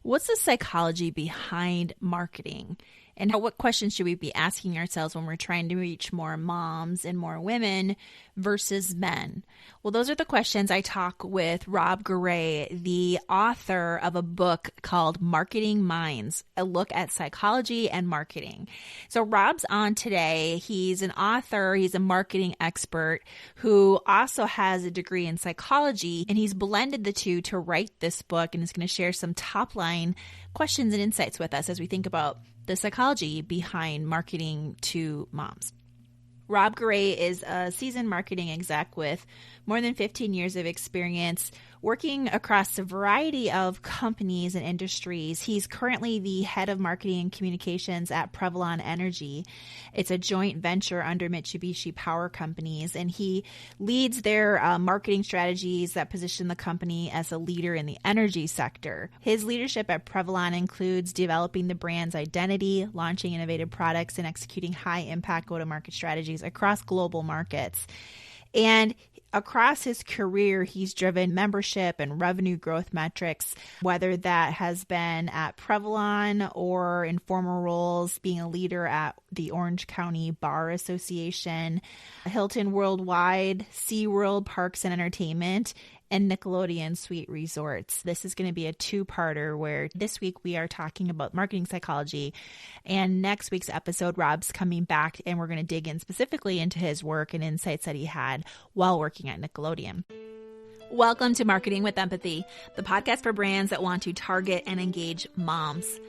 What's the psychology behind marketing? And what questions should we be asking ourselves when we're trying to reach more moms and more women versus men? Well, those are the questions I talk with Rob Garay, the author of a book called Marketing Minds, a look at psychology and marketing. So Rob's on today. He's an author. He's a marketing expert who also has a degree in psychology, and he's blended the two to write this book and is going to share some top line questions and insights with us as we think about the psychology behind marketing to moms. Rob Garay is a seasoned marketing exec with more than 15 years of experience working across a variety of companies and industries. He's currently the head of marketing and communications at Prevalon Energy. It's a joint venture under Mitsubishi Power Companies, and he leads their marketing strategies that position the company as a leader in the energy sector. His leadership at Prevalon includes developing the brand's identity, launching innovative products, and executing high-impact go-to-market strategies across global markets. And across his career, he's driven membership and revenue growth metrics, whether that has been at Prevalon or in former roles being a leader at the Orange County Bar Association, Hilton Worldwide, SeaWorld Parks and Entertainment, and Nickelodeon Suite Resorts. This is going to be a two-parter where this week we are talking about marketing psychology, and next week's episode, Rob's coming back and we're going to dig in specifically into his work and insights that he had while working at Nickelodeon. Welcome to Marketing with Empathy, the podcast for brands that want to target and engage moms.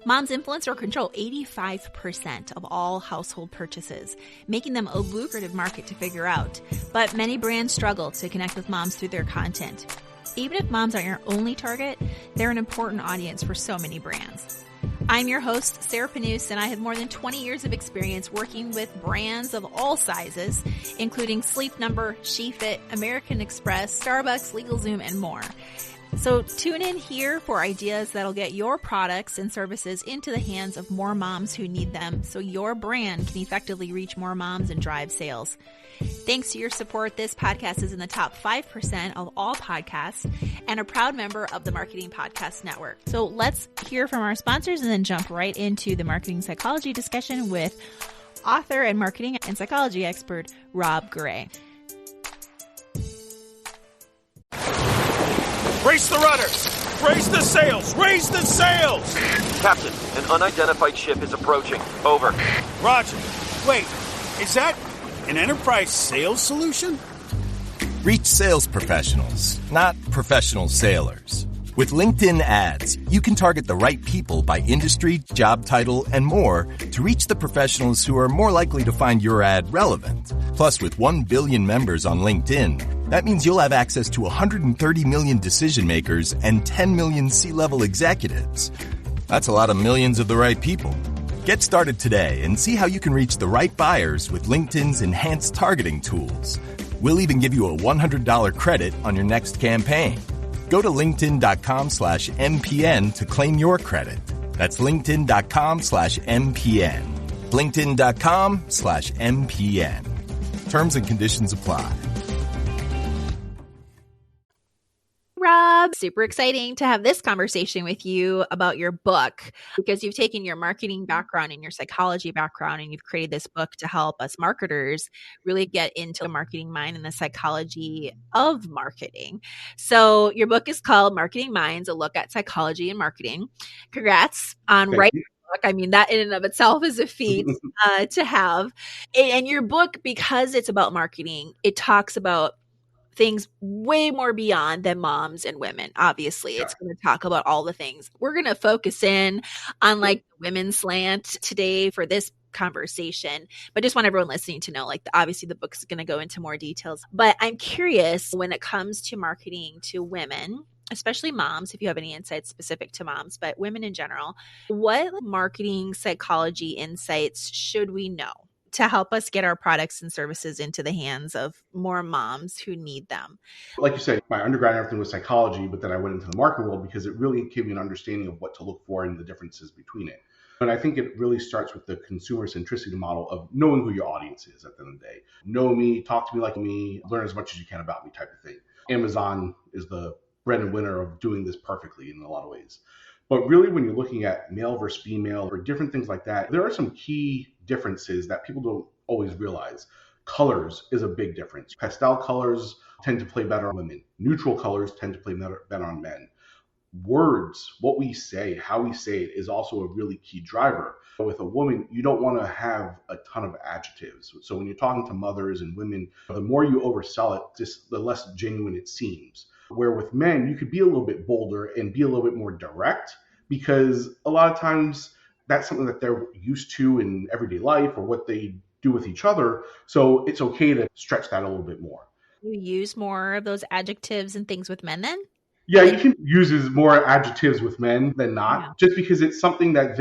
Moms influence or control 85% of all household purchases, making them a lucrative market to figure out. But many brands struggle to connect with moms through their content. Even if moms aren't your only target, they're an important audience for so many brands. I'm your host, Sarah Panus, and I have more than 20 years of experience working with brands of all sizes, including Sleep Number, SheFit, American Express, Starbucks, LegalZoom, and more. So tune in here for ideas that'll get your products and services into the hands of more moms who need them so your brand can effectively reach more moms and drive sales. Thanks to your support, this podcast is in the top 5% of all podcasts and a proud member of the Marketing Podcast Network. So let's hear from our sponsors and then jump right into the marketing psychology discussion with author and marketing and psychology expert Rob Garay. Brace the rudders! Raise the sails! Raise the sails! Captain, an unidentified ship is approaching. Over. Roger. Wait, is that an enterprise sales solution? Reach sales professionals, not professional sailors. With LinkedIn ads, you can target the right people by industry, job title, and more to reach the professionals who are more likely to find your ad relevant. Plus, with 1 billion members on LinkedIn, that means you'll have access to 130 million decision makers and 10 million C-level executives. That's a lot of millions of the right people. Get started today and see how you can reach the right buyers with LinkedIn's enhanced targeting tools. We'll even give you a $100 credit on your next campaign. Go to linkedin.com/MPN to claim your credit. That's linkedin.com/MPN. linkedin.com/MPN. Terms and conditions apply. Rob, super exciting to have this conversation with you about your book because you've taken your marketing background and your psychology background and you've created this book to help us marketers really get into the marketing mind and the psychology of marketing. So your book is called Marketing Minds, a look at psychology and marketing. Congrats on writing the book. I mean, that in and of itself is a feat to have. And your book, because it's about marketing, it talks about things way more beyond than moms and women. Obviously, it's going to talk about all the things. We're going to focus in on like the women's slant today for this conversation, but just want everyone listening to know, like, obviously the book is going to go into more details, but I'm curious when it comes to marketing to women, especially moms, if you have any insights specific to moms, but women in general, what marketing psychology insights should we know to help us get our products and services into the hands of more moms who need them? Like you said, my undergrad and everything was psychology, but then I went into the marketing world because it really gave me an understanding of what to look for and the differences between it. And I think it really starts with the consumer centricity model of knowing who your audience is at the end of the day. Know me, talk to me like me, learn as much as you can about me type of thing. Amazon is the bread and winner of doing this perfectly in a lot of ways. But really, when you're looking at male versus female or different things like that, there are some key differences that people don't always realize. Colors is a big difference. Pastel colors tend to play better on women. Neutral colors tend to play better on men. Words, what we say, how we say it is also a really key driver. With a woman, you don't want to have a ton of adjectives. So when you're talking to mothers and women, the more you oversell it, just the less genuine it seems. Where with men, you could be a little bit bolder and be a little bit more direct, because a lot of times that's something that they're used to in everyday life or what they do with each other. So it's okay to stretch that a little bit more. You use more of those adjectives and things with men then? Yeah, you can use more adjectives with men than not, Yeah. just because it's something that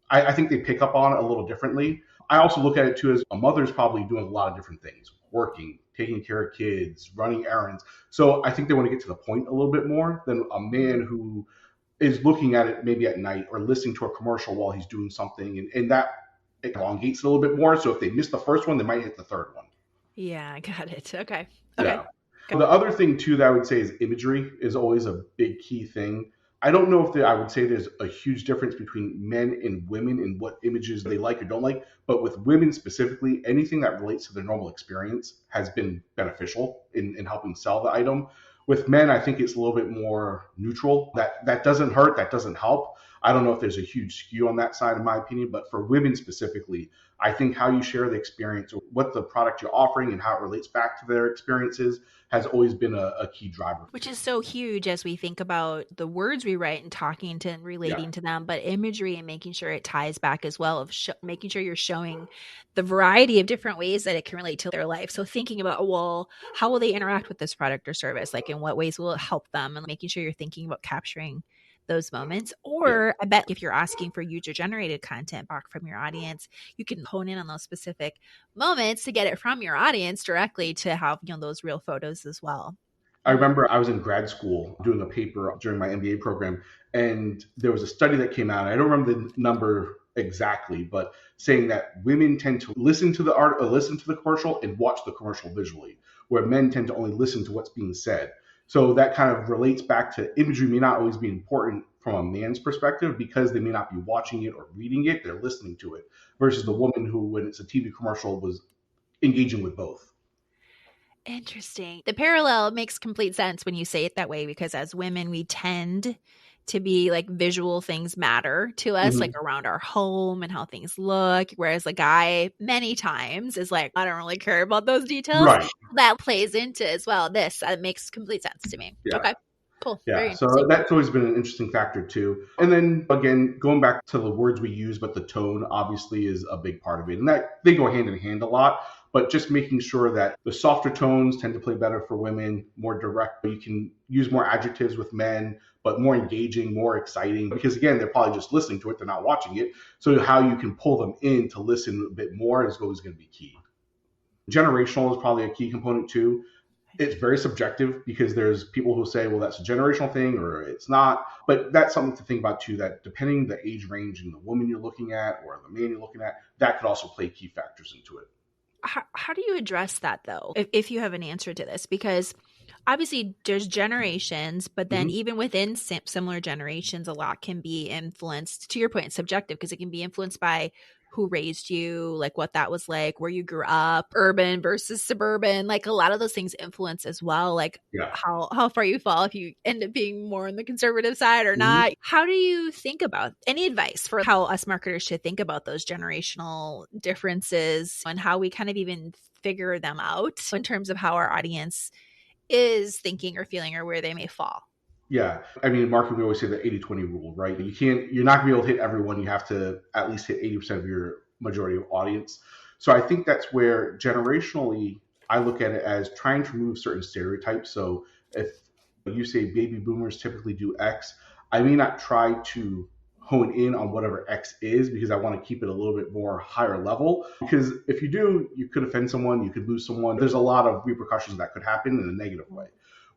I think they pick up on a little differently. I also look at it too as a mother's probably doing a lot of different things, working, taking care of kids, running errands. So I think they want to get to the point a little bit more than a man who is looking at it maybe at night or listening to a commercial while he's doing something. And that elongates a little bit more. So if they miss the first one, they might hit the third one. Yeah, I got it. Okay. Yeah. The other thing too that I would say is imagery is always a big key thing. I don't know if I would say there's a huge difference between men and women in what images they like or don't like, but with women specifically, anything that relates to their normal experience has been beneficial in helping sell the item. With men, I think it's a little bit more neutral. That doesn't hurt, that doesn't help. I don't know if there's a huge skew on that side, in my opinion, but for women specifically, I think how you share the experience or what the product you're offering and how it relates back to their experiences has always been a key driver. Which is so huge as we think about the words we write and talking to and relating to them, but imagery and making sure it ties back as well, of making sure you're showing the variety of different ways that it can relate to their life. So thinking about, well, how will they interact with this product or service? Like in what ways will it help them? And making sure you're thinking about capturing those moments. Or I bet if you're asking for user generated content back from your audience, you can hone in on those specific moments to get it from your audience directly to have, those real photos as well. I remember I was in grad school doing a paper during my MBA program, and there was a study that came out. I don't remember the number exactly, but saying that women tend to listen to the commercial and watch the commercial visually, where men tend to only listen to what's being said. So that kind of relates back to imagery may not always be important from a man's perspective because they may not be watching it or reading it, they're listening to it, versus the woman who, when it's a TV commercial, was engaging with both. Interesting. The parallel makes complete sense when you say it that way, because as women, we tend to be like visual things matter to us, like around our home and how things look. Whereas a guy many times is like, I don't really care about those details. Right. That plays into as well. This makes complete sense to me. Yeah. Okay. Cool. Yeah, so that's always been an interesting factor too. And then again, going back to the words we use, but the tone obviously is a big part of it. And that they go hand in hand a lot, but just making sure that the softer tones tend to play better for women, more direct. You can use more adjectives with men, but more engaging, more exciting, because again, they're probably just listening to it, they're not watching it. So how you can pull them in to listen a bit more is always going to be key. Generational is probably a key component too. It's very subjective because there's people who say, well, that's a generational thing or it's not. But that's something to think about too, that depending the age range and the woman you're looking at or the man you're looking at, that could also play key factors into it. How do you address that though, if you have an answer to this? Because obviously there's generations, but then even within similar generations, a lot can be influenced, to your point, subjective, because it can be influenced by who raised you, like what that was like, where you grew up, urban versus suburban, like a lot of those things influence as well, like how far you fall if you end up being more on the conservative side or not. How do you think about any advice for how us marketers should think about those generational differences and how we kind of even figure them out in terms of how our audience is thinking or feeling or where they may fall? Yeah. I mean, in marketing, we always say the 80-20 rule, right? You're not gonna be able to hit everyone. You have to at least hit 80% of your majority of audience. So I think that's where generationally, I look at it as trying to remove certain stereotypes. So if you say baby boomers typically do X, I may not try to hone in on whatever X is because I want to keep it a little bit more higher level. Because if you do, you could offend someone, you could lose someone. There's a lot of repercussions that could happen in a negative way.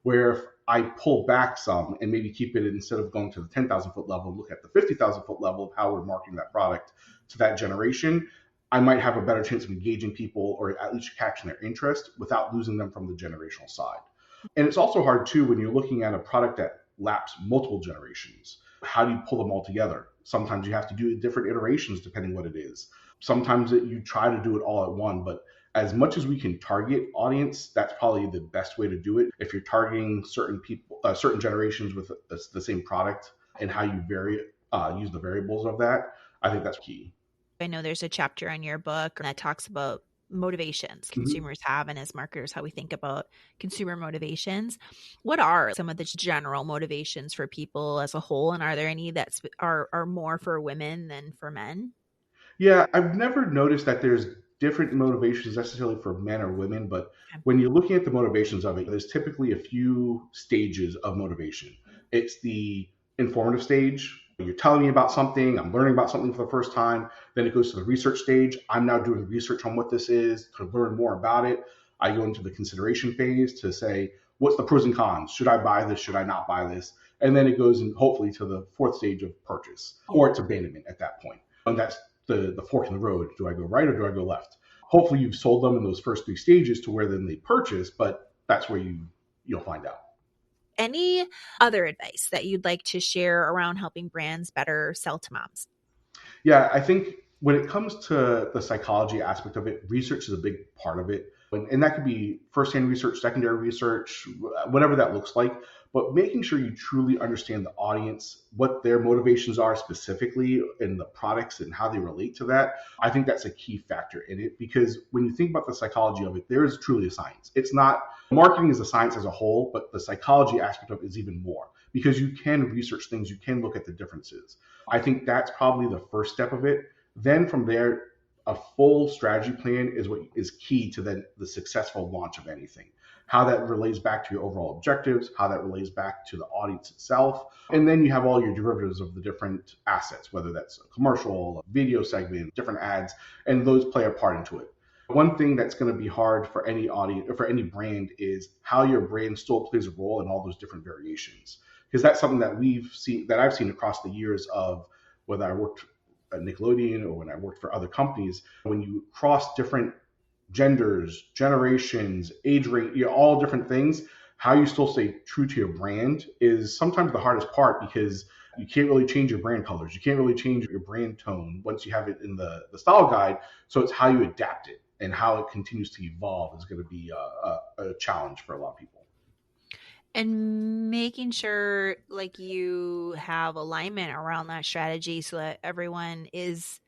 Where if I pull back some and maybe keep it, instead of going to the 10,000 foot level, look at the 50,000 foot level of how we're marketing that product to that generation, I might have a better chance of engaging people or at least catching their interest without losing them from the generational side. And it's also hard too when you're looking at a product that laps multiple generations. How do you pull them all together? Sometimes you have to do different iterations depending what it is. Sometimes you try to do it all at one, but as much as we can target audience, that's probably the best way to do it. If you're targeting certain people, certain generations with the same product, and how you use the variables of that, I think that's key. I know there's a chapter in your book that talks about motivations consumers have, and as marketers, how we think about consumer motivations. What are some of the general motivations for people as a whole, and are there any that are more for women than for men? Yeah, I've never noticed that there's different motivations necessarily for men or women, but when you're looking at the motivations of it, there's typically a few stages of motivation. It's the informative stage. You're telling me about something, I'm learning about something for the first time. Then it goes to the research stage. I'm now doing research on what this is to learn more about it. I go into the consideration phase to say, what's the pros and cons? Should I buy this? Should I not buy this? And then it goes in, hopefully, to the fourth stage of purchase, or it's abandonment at that point. And that's the fork in the road. Do I go right or do I go left? Hopefully you've sold them in those first three stages to where then they purchase, but that's where you'll find out. Any other advice that you'd like to share around helping brands better sell to moms? Yeah, I think when it comes to the psychology aspect of it, research is a big part of it. And that could be firsthand research, secondary research, whatever that looks like. But making sure you truly understand the audience, what their motivations are specifically in the products and how they relate to that, I think that's a key factor in it. Because when you think about the psychology of it, there is truly a science. It's not, marketing is a science as a whole, but the psychology aspect of it is even more. Because you can research things, you can look at the differences. I think that's probably the first step of it. Then from there, a full strategy plan is what is key to then the successful launch of anything. How that relates back to your overall objectives, how that relates back to the audience itself. And then you have all your derivatives of the different assets, whether that's a commercial, a video segment, different ads, and those play a part into it. One thing that's going to be hard for any audience or for any brand is how your brand still plays a role in all those different variations. Because that's something that I've seen across the years of whether I worked at Nickelodeon or when I worked for other companies, when you cross different genders, generations, age rate, all different things, how you still stay true to your brand is sometimes the hardest part, because you can't really change your brand colors. You can't really change your brand tone once you have it in the style guide. So it's how you adapt it and how it continues to evolve is going to be a challenge for a lot of people. And making sure like you have alignment around that strategy so that everyone is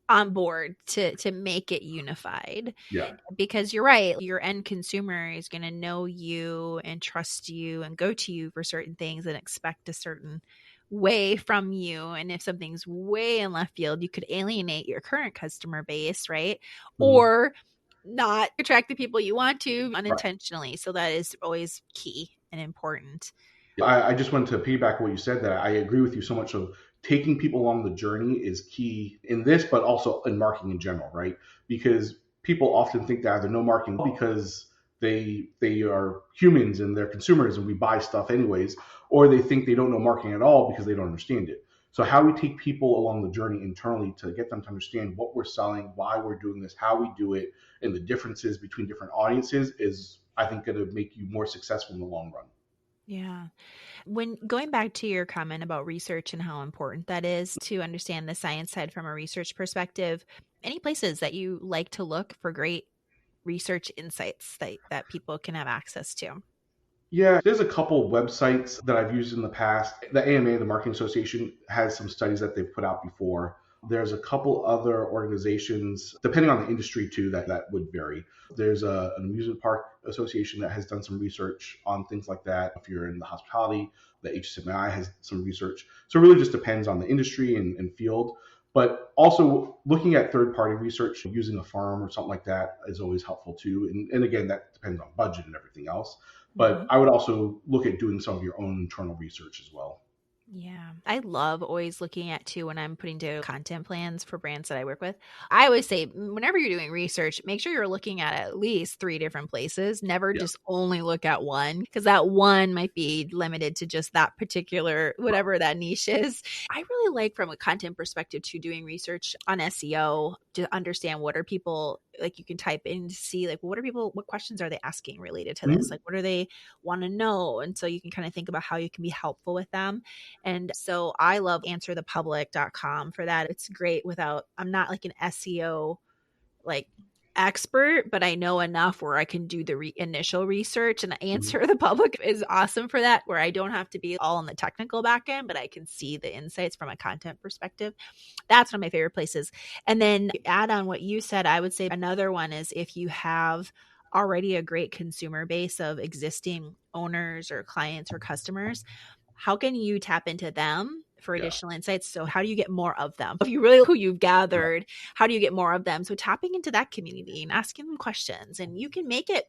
on board to make it unified. Yeah. Because you're right, your end consumer is going to know you and trust you and go to you for certain things and expect a certain way from you. And if something's way in left field, you could alienate your current customer base, right? Mm-hmm. Or not attract the people you want to unintentionally. Right. So that is always key and important. I just wanted to piggyback what you said, that I agree with you so much. So taking people along the journey is key in this, but also in marketing in general, right? Because people often think that either know marketing because they are humans and they're consumers and we buy stuff anyways, or they think they don't know marketing at all because they don't understand it. So how we take people along the journey internally to get them to understand what we're selling, why we're doing this, how we do it, and the differences between different audiences is, I think, going to make you more successful in the long run. Yeah. When going back to your comment about research and how important that is to understand the science side from a research perspective, any places that you like to look for great research insights that people can have access to? Yeah, there's a couple websites that I've used in the past. The AMA, the Marketing Association, has some studies that they've put out before. There's a couple other organizations, depending on the industry too, that would vary. There's an amusement park association that has done some research on things like that. If you're in the hospitality, the HSMI has some research. So it really just depends on the industry and field. But also looking at third-party research, using a firm or something like that is always helpful too. And again, that depends on budget and everything else. But I would also look at doing some of your own internal research as well. Yeah. I love always looking at too when I'm putting together content plans for brands that I work with. I always say whenever you're doing research, make sure you're looking at least 3 different places. Never just only look at one, because that one might be limited to just that particular, whatever that niche is. I really like from a content perspective to doing research on SEO to understand what are people like you can type in to see like, what questions are they asking related to Mhm. this? Like, what do they want to know? And so you can kind of think about how you can be helpful with them. And so I love answerthepublic.com for that. It's great I'm not like an SEO like expert, but I know enough where I can do the initial research, and Answer the Public is awesome for that, where I don't have to be all on the technical back end, but I can see the insights from a content perspective. That's one of my favorite places. And then add on what you said, I would say another one is if you have already a great consumer base of existing owners or clients or customers, how can you tap into them for additional insights? So how do you get more of them? If you really who you've gathered, how do you get more of them? So tapping into that community and asking them questions, and you can make it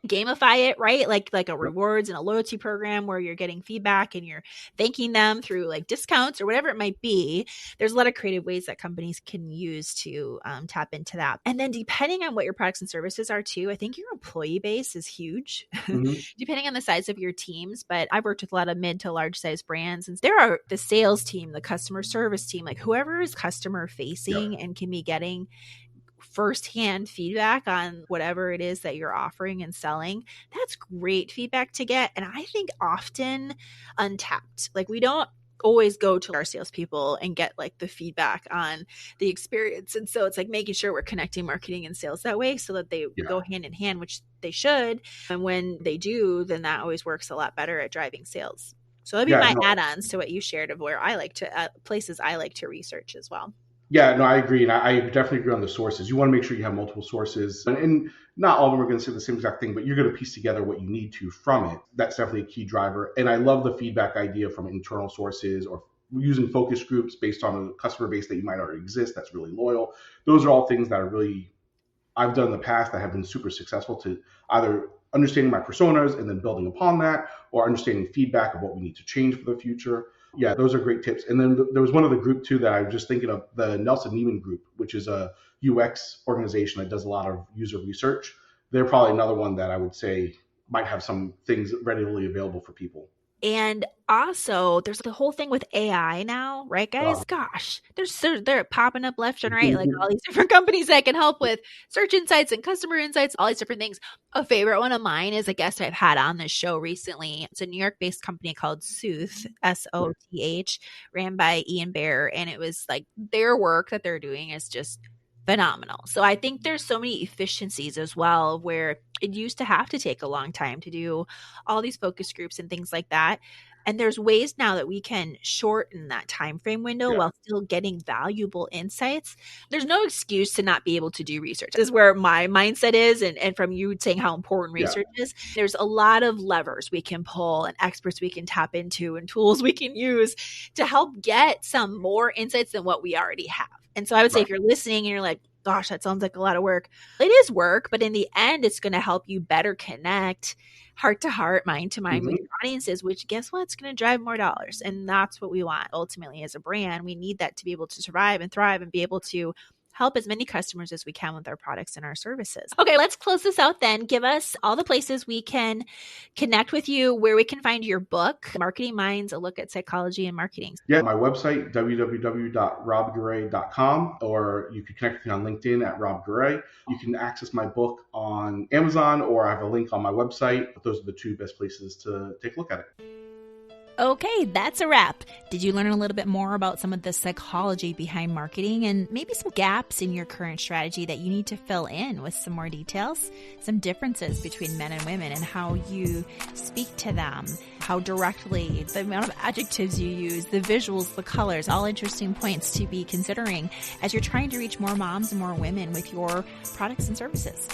gamify it, right? Like a rewards and a loyalty program where you're getting feedback and you're thanking them through like discounts or whatever it might be. There's a lot of creative ways that companies can use to tap into that. And then depending on what your products and services are too, I think your employee base is huge depending on the size of your teams. But I've worked with a lot of mid to large size brands, and there are the sales team, the customer service team, like whoever is customer facing and can be getting firsthand feedback on whatever it is that you're offering and selling. That's great feedback to get. And I think often untapped. Like we don't always go to our salespeople and get like the feedback on the experience. And so it's like making sure we're connecting marketing and sales that way so that they go hand in hand, which they should. And when they do, then that always works a lot better at driving sales. So that'd be my add-ons to what you shared of where I like to places I like to research as well. Yeah, no, I agree. And I definitely agree on the sources. You want to make sure you have multiple sources. And not all of them are going to say the same exact thing, but you're going to piece together what you need to from it. That's definitely a key driver. And I love the feedback idea from internal sources or using focus groups based on a customer base that you might already exist that's really loyal. Those are all things that are really I've done in the past that have been super successful to either understanding my personas and then building upon that, or understanding feedback of what we need to change for the future. Yeah, those are great tips. And then there was one other group too that I was just thinking of, the Nelson Neiman Group, which is a UX organization that does a lot of user research. They're probably another one that I would say might have some things readily available for people. And also, there's the whole thing with AI now, right, guys? Gosh, they're popping up left and right, like all these different companies that can help with search insights and customer insights, all these different things. A favorite one of mine is a guest I've had on this show recently. It's a New York-based company called Soth, Soth, ran by Ian Bear, and it was like their work that they're doing is just phenomenal. So I think there's so many efficiencies as well, where it used to have to take a long time to do all these focus groups and things like that. And there's ways now that we can shorten that time frame window while still getting valuable insights. There's no excuse to not be able to do research. This is where my mindset is. And from you saying how important research is, there's a lot of levers we can pull and experts we can tap into and tools we can use to help get some more insights than what we already have. And so I would say if you're listening and you're like, gosh, that sounds like a lot of work. It is work, but in the end, it's going to help you better connect heart to heart, mind to mind with your audiences, which guess what? It's going to drive more dollars. And that's what we want ultimately as a brand. We need that to be able to survive and thrive and be able to help as many customers as we can with our products and our services. Okay, let's close this out then. Give us all the places we can connect with you, where we can find your book, Marketing Minds, A Look at Psychology and Marketing. Yeah, my website, www.robgaray.com, or you can connect with me on LinkedIn at Rob Garay. You can access my book on Amazon, or I have a link on my website. But those are the two best places to take a look at it. Okay, that's a wrap. Did you learn a little bit more about some of the psychology behind marketing and maybe some gaps in your current strategy that you need to fill in with some more details? Some differences between men and women and how you speak to them, how directly, the amount of adjectives you use, the visuals, the colors, all interesting points to be considering as you're trying to reach more moms and more women with your products and services.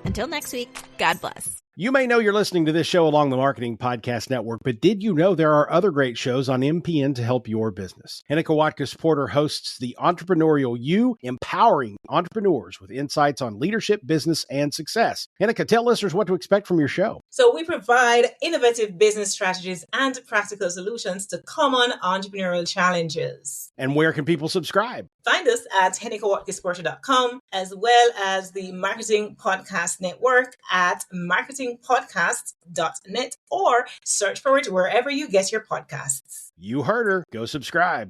Until next week, God bless. You may know you're listening to this show along the Marketing Podcast Network, but did you know there are other great shows on MPN to help your business? Hennika Watkins-Porter hosts The Entrepreneurial You, empowering entrepreneurs with insights on leadership, business, and success. Hennika, tell listeners what to expect from your show. So we provide innovative business strategies and practical solutions to common entrepreneurial challenges. And where can people subscribe? Find us at hennikawatkinsporter.com, as well as the Marketing Podcast Network at marketingpodcasts.net, or search for it wherever you get your podcasts. You heard her. Go subscribe.